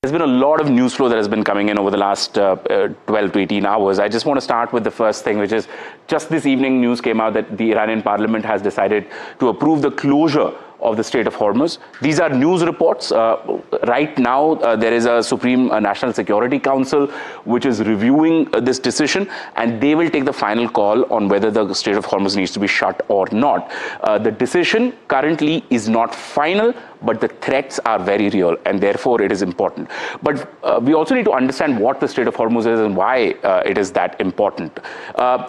There's been a lot of news flow that has been coming in over the last 12 to 18 hours. I just want to start with the first thing, which is just this evening news came out that the Iranian parliament has decided to approve the closure of the Strait of Hormuz. These are news reports. Right now, there is a Supreme National Security Council which is reviewing this decision, and they will take the final call on whether the Strait of Hormuz needs to be shut or not. The decision currently is not final, but the threats are very real, and therefore it is important. But we also need to understand what the Strait of Hormuz is and why it is that important.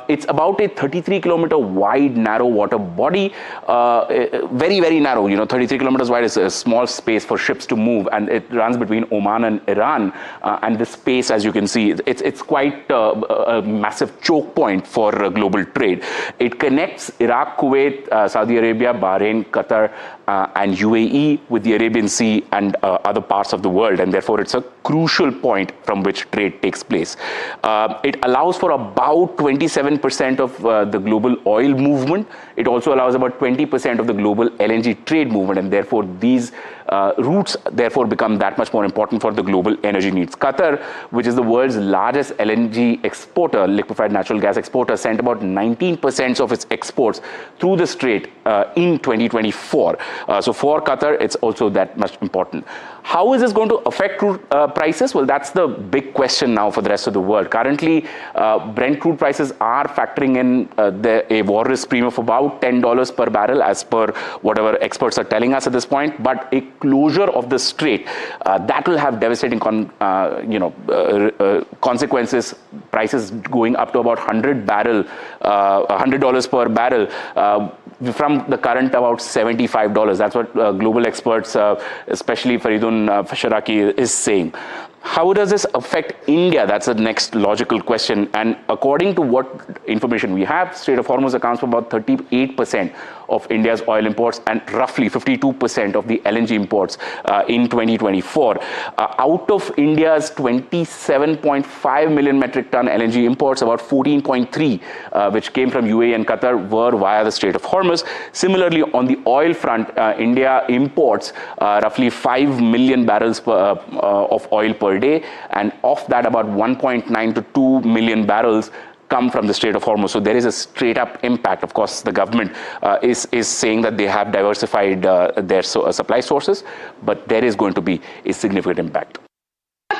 It's about a 33-kilometer wide, narrow water body, very, very narrow. 33 kilometers wide is a small space for ships to move, and it runs between Oman and Iran. And this space, as you can see, it's quite a massive choke point for global trade. It connects Iraq, Kuwait, Saudi Arabia, Bahrain, Qatar, and UAE with the Arabian Sea and other parts of the world, and therefore it's a crucial point from which trade takes place. It allows for about 27% of the global oil movement. It also allows about 20% of the global LNG trade movement, and therefore these routes therefore become that much more important for the global energy needs. Qatar, which is the world's largest LNG exporter, liquefied natural gas exporter, sent about 19% of its exports through the strait in 2024. So for Qatar, it's also that much important. How is this going to affect crude prices? Well, that's the big question now for the rest of the world. Currently, Brent crude prices are factoring in a war risk premium of about $10 per barrel, as per whatever experts are telling us at this point. But a closure of the strait, that will have devastating consequences. Prices going up to about $100 per barrel. From the current about $75. That's what global experts, especially Faridun Fasharaki, is saying. How does this affect India? That's the next logical question. And according to what information we have, Strait of Hormuz accounts for about 38% of India's oil imports and roughly 52% of the LNG imports in 2024. Out of India's 27.5 million metric ton LNG imports, about 14.3, which came from UAE and Qatar, were via the Strait of Hormuz. Similarly, on the oil front, India imports roughly 5 million barrels of oil per day, and of that about 1.9 to 2 million barrels come from the Strait of Hormuz. So there is a straight up impact. Of course, the government is saying that they have diversified their supply sources, but there is going to be a significant impact.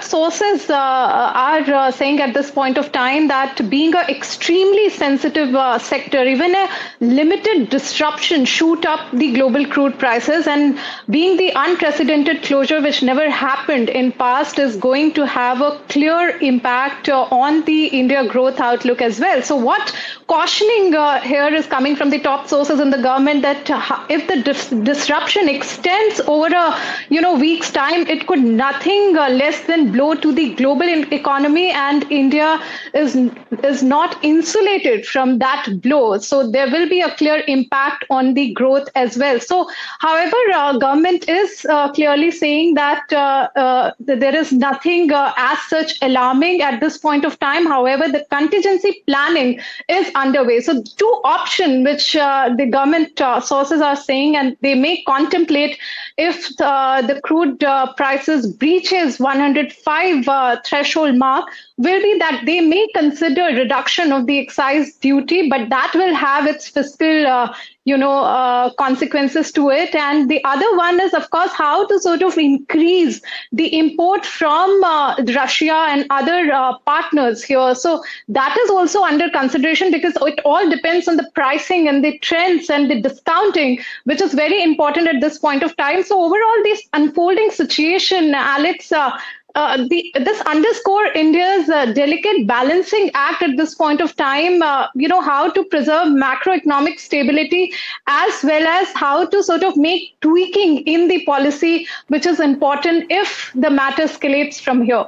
Sources are saying at this point of time that being an extremely sensitive sector, even a limited disruption shoot up the global crude prices, and being the unprecedented closure which never happened in past is going to have a clear impact on the India growth outlook as well. So what cautioning here is coming from the top sources in the government that if the disruption extends over a week's time, it could nothing less than blow to the global economy, and India is not insulated from that blow. So there will be a clear impact on the growth as well. So, however, government is clearly saying that there is nothing as such alarming at this point of time. However, the contingency planning is underway. So two options which the government sources are saying, and they may contemplate if the crude prices breaches 105 threshold mark, will be that they may consider reduction of the excise duty, but that will have its fiscal consequences to it. And the other one is, of course, how to sort of increase the import from Russia and other partners here. So that is also under consideration, because it all depends on the pricing and the trends and the discounting, which is very important at this point of time. So overall, this unfolding situation, Alex, this underscore India's delicate balancing act at this point of time, how to preserve macroeconomic stability as well as how to sort of make tweaking in the policy, which is important if the matter escalates from here.